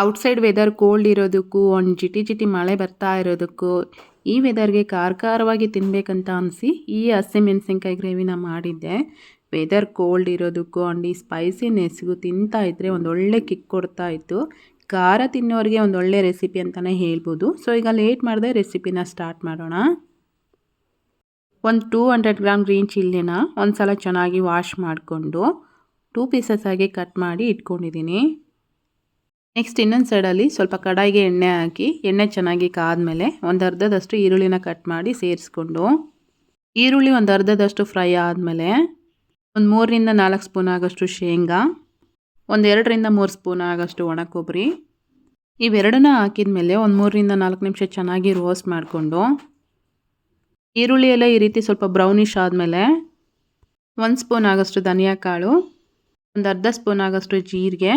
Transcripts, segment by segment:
Outside weather cold ಇರೋದಕ್ಕೂ ಒಂದು ಜಿಟಿ ಜಿಟಿ ಮಳೆ ಬರ್ತಾ ಇರೋದಕ್ಕೂ ಈ ವೆದರ್ಗೆ ಖಾರವಾಗಿ ತಿನ್ನಬೇಕಂತ ಅನಿಸಿ ಈ ಹಸಿಮೆಣಸಿನ್ಕಾಯಿ ಗ್ರೇವಿನ ಮಾಡಿದ್ದೆ. ವೆದರ್ ಕೋಲ್ಡ್ ಇರೋದಕ್ಕೂ ಅಂಡ್ ಈ ಸ್ಪೈಸಿನೆಸ್ಗೂ ತಿಂತಾ ಇದ್ದರೆ ಒಂದೊಳ್ಳೆ ಕಿಕ್ ಕೊಡ್ತಾ ಇತ್ತು. ಖಾರ ತಿನ್ನೋರಿಗೆ ಒಂದೊಳ್ಳೆ ರೆಸಿಪಿ ಅಂತಲೇ ಹೇಳ್ಬೋದು. ಸೊ ಈಗ ಲೇಟ್ ಮಾಡದೆ ರೆಸಿಪಿನ ಸ್ಟಾರ್ಟ್ ಮಾಡೋಣ. ಒಂದು 200 ಗ್ರಾಮ್ ಗ್ರೀನ್ ಚಿಲ್ಲಿನ ಒಂದು ಸಲ ಚೆನ್ನಾಗಿ ವಾಶ್ ಮಾಡಿಕೊಂಡು 2 ಪೀಸಸ್ ಆಗಿ ಕಟ್ ಮಾಡಿ ಇಟ್ಕೊಂಡಿದ್ದೀನಿ. ನೆಕ್ಸ್ಟ್ ಇನ್ನೊಂದು ಸೈಡಲ್ಲಿ ಸ್ವಲ್ಪ ಕಡಾಯಿಗೆ ಎಣ್ಣೆ ಹಾಕಿ ಎಣ್ಣೆ ಚೆನ್ನಾಗಿ ಕಾದ್ಮೇಲೆ ಒಂದು ಅರ್ಧದಷ್ಟು ಈರುಳ್ಳಿನ ಕಟ್ ಮಾಡಿ ಸೇರಿಸ್ಕೊಂಡು ಈರುಳ್ಳಿ ಒಂದು ಅರ್ಧದಷ್ಟು ಫ್ರೈ ಆದಮೇಲೆ ಒಂದು 3ರಿಂದ 4 ಸ್ಪೂನ್ ಆಗೋಷ್ಟು ಶೇಂಗಾ, ಒಂದು 2ರಿಂದ 3 ಸ್ಪೂನ್ ಆಗೋಷ್ಟು ಒಣ ಕೊಬ್ಬರಿ ಇವೆರಡನ್ನ ಹಾಕಿದ ಮೇಲೆ ಒಂದು 3ರಿಂದ 4 ನಿಮಿಷ ಚೆನ್ನಾಗಿ ರೋಸ್ಟ್ ಮಾಡಿಕೊಂಡು ಈರುಳ್ಳಿ ಎಲ್ಲ ಈ ರೀತಿ ಸ್ವಲ್ಪ ಬ್ರೌನಿಷ್ ಆದಮೇಲೆ 1 ಸ್ಪೂನ್ ಆಗೋಷ್ಟು ಧನಿಯಾ ಕಾಳು, ಒಂದು ಅರ್ಧ ಸ್ಪೂನ್ ಆಗೋಷ್ಟು ಜೀರಿಗೆ,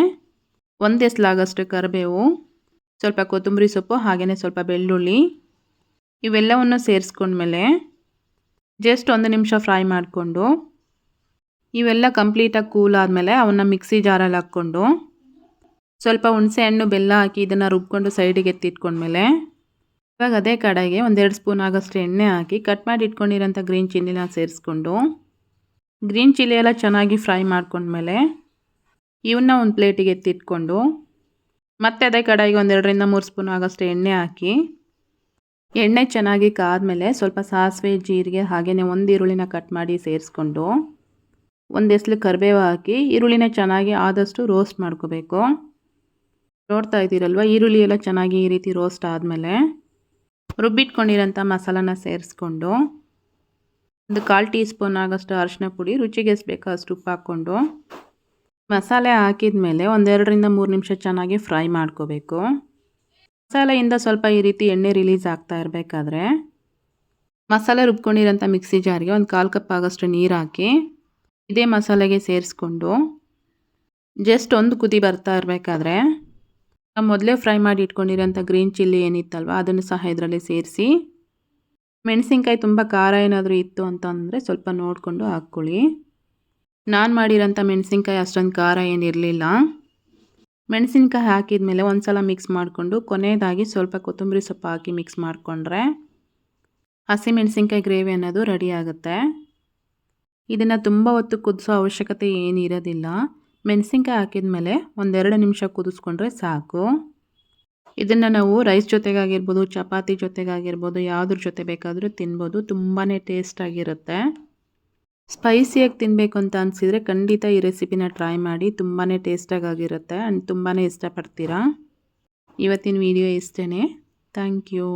1 ಎಸ್ಲಾಗಷ್ಟು ಕರಿಬೇವು, ಸ್ವಲ್ಪ ಕೊತ್ತಂಬರಿ ಸೊಪ್ಪು, ಹಾಗೆಯೇ ಸ್ವಲ್ಪ ಬೆಳ್ಳುಳ್ಳಿ ಇವೆಲ್ಲವನ್ನು ಸೇರಿಸ್ಕೊಂಡ್ಮೇಲೆ ಜಸ್ಟ್ 1 ನಿಮಿಷ ಫ್ರೈ ಮಾಡಿಕೊಂಡು ಇವೆಲ್ಲ ಕಂಪ್ಲೀಟಾಗಿ ಕೂಲ್ ಆದಮೇಲೆ ಅವನ್ನ ಮಿಕ್ಸಿ ಜಾರಲ್ಲಿ ಹಾಕ್ಕೊಂಡು ಸ್ವಲ್ಪ ಹುಣಸೆ ಹಣ್ಣು ಬೆಲ್ಲ ಹಾಕಿ ಇದನ್ನು ರುಬ್ಕೊಂಡು ಸೈಡಿಗೆ ಎತ್ತಿಟ್ಕೊಂಡ್ಮೇಲೆ ಇವಾಗ ಅದೇ ಕಡೆಗೆ 1-2 ಸ್ಪೂನ್ ಆಗೋಷ್ಟು ಎಣ್ಣೆ ಹಾಕಿ ಕಟ್ ಮಾಡಿ ಇಟ್ಕೊಂಡಿರೋಂಥ ಗ್ರೀನ್ ಚಿಲ್ಲಿನ ಸೇರಿಸ್ಕೊಂಡು ಗ್ರೀನ್ ಚಿಲ್ಲಿ ಎಲ್ಲ ಚೆನ್ನಾಗಿ ಫ್ರೈ ಮಾಡ್ಕೊಂಡ್ಮೇಲೆ ಇವನ್ನ ಒಂದು ಪ್ಲೇಟಿಗೆ ಎತ್ತಿಟ್ಕೊಂಡು ಮತ್ತೆ ಅದೇ ಕಡಾಯಿಗೆ 1-2ರಿಂದ 3 ಸ್ಪೂನ್ ಆಗೋಷ್ಟು ಎಣ್ಣೆ ಹಾಕಿ ಎಣ್ಣೆ ಚೆನ್ನಾಗಿ ಕಾದ್ಮೇಲೆ ಸ್ವಲ್ಪ ಸಾಸಿವೆ, ಜೀರಿಗೆ ಹಾಗೆಯೇ ಒಂದು ಈರುಳ್ಳಿನ ಕಟ್ ಮಾಡಿ ಸೇರಿಸ್ಕೊಂಡು 1 ಎಸ್ಲು ಕರಿಬೇವು ಹಾಕಿ ಈರುಳ್ಳಿನ ಚೆನ್ನಾಗಿ ಆದಷ್ಟು ರೋಸ್ಟ್ ಮಾಡ್ಕೋಬೇಕು. ನೋಡ್ತಾ ಇದ್ದೀರಲ್ವ, ಈರುಳ್ಳಿ ಎಲ್ಲ ಚೆನ್ನಾಗಿ ಈ ರೀತಿ ರೋಸ್ಟ್ ಆದಮೇಲೆ ರುಬ್ಬಿಟ್ಕೊಂಡಿರೋಂಥ ಮಸಾಲಾನ ಸೇರಿಸ್ಕೊಂಡು ಒಂದು 1/4 ಟೀ ಸ್ಪೂನ್ ಆಗೋಷ್ಟು ಅರಿಶಿನ ಪುಡಿ, ರುಚಿಗೆ ಎಷ್ಟು ಬೇಕೋ ಅಷ್ಟು ಉಪ್ಪು ಹಾಕ್ಕೊಂಡು ಮಸಾಲೆ ಹಾಕಿದ ಮೇಲೆ 1-2ರಿಂದ 3 ನಿಮಿಷ ಚೆನ್ನಾಗಿ ಫ್ರೈ ಮಾಡ್ಕೋಬೇಕು. ಮಸಾಲೆಯಿಂದ ಸ್ವಲ್ಪ ಈ ರೀತಿ ಎಣ್ಣೆ ರಿಲೀಸ್ ಆಗ್ತಾ ಇರಬೇಕಾದ್ರೆ ಮಸಾಲೆ ರುಬ್ಕೊಂಡಿರೋಂಥ ಮಿಕ್ಸಿ ಜಾರಿಗೆ ಒಂದು 1/4 ಕಪ್ ಆಗೋಷ್ಟು ನೀರು ಹಾಕಿ ಇದೇ ಮಸಾಲೆಗೆ ಸೇರಿಸ್ಕೊಂಡು ಜಸ್ಟ್ ಒಂದು ಕುದಿ ಬರ್ತಾ ಇರಬೇಕಾದ್ರೆ ನಾವು ಮೊದಲೇ ಫ್ರೈ ಮಾಡಿ ಇಟ್ಕೊಂಡಿರೋಂಥ ಗ್ರೀನ್ ಚಿಲ್ಲಿ ಏನಿತ್ತಲ್ವ ಅದನ್ನು ಸಹ ಇದರಲ್ಲಿ ಸೇರಿಸಿ ಮೆಣಸಿನ್ಕಾಯಿ ತುಂಬ ಖಾರ ಏನಾದರೂ ಇತ್ತು ಅಂತಂದರೆ ಸ್ವಲ್ಪ ನೋಡಿಕೊಂಡು ಹಾಕ್ಕೊಳ್ಳಿ. ನಾನು ಮಾಡಿರೋಂಥ ಮೆಣಸಿನ್ಕಾಯಿ ಅಷ್ಟೊಂದು ಖಾರ ಏನಿರಲಿಲ್ಲ. ಮೆಣಸಿನ್ಕಾಯಿ ಹಾಕಿದ ಮೇಲೆ ಒಂದು ಸಲ ಮಿಕ್ಸ್ ಮಾಡಿಕೊಂಡು ಕೊನೆಯದಾಗಿ ಸ್ವಲ್ಪ ಕೊತ್ತಂಬರಿ ಸೊಪ್ಪು ಹಾಕಿ ಮಿಕ್ಸ್ ಮಾಡಿಕೊಂಡ್ರೆ ಹಸಿಮೆಣಸಿನ್ಕಾಯಿ ಗ್ರೇವಿ ಅನ್ನೋದು ರೆಡಿ ಆಗುತ್ತೆ. ಇದನ್ನು ತುಂಬ ಹೊತ್ತು ಕುದಿಸೋ ಅವಶ್ಯಕತೆ ಏನಿರೋದಿಲ್ಲ. ಮೆಣಸಿನ್ಕಾಯಿ ಹಾಕಿದ ಮೇಲೆ 1-2 ನಿಮಿಷ ಕುದಿಸ್ಕೊಂಡ್ರೆ ಸಾಕು. ಇದನ್ನು ನಾವು ರೈಸ್ ಜೊತೆಗಾಗಿರ್ಬೋದು, ಚಪಾತಿ ಜೊತೆಗಾಗಿರ್ಬೋದು, ಯಾವುದ್ರ ಜೊತೆ ಬೇಕಾದರೂ ತಿನ್ಬೋದು. ತುಂಬಾ ಟೇಸ್ಟಾಗಿರುತ್ತೆ. ಸ್ಪೈಸಿಯಾಗಿ ತಿನ್ನಬೇಕು ಅಂತ ಅನಿಸಿದರೆ ಖಂಡಿತ ಈ ರೆಸಿಪಿನ ಟ್ರೈ ಮಾಡಿ. ತುಂಬಾ ಟೇಸ್ಟಾಗಿರುತ್ತೆ ಆ್ಯಂಡ್ ತುಂಬಾ ಇಷ್ಟಪಡ್ತೀರಾ. ಇವತ್ತಿನ ವಿಡಿಯೋ ಇಷ್ಟೇ. Thank you.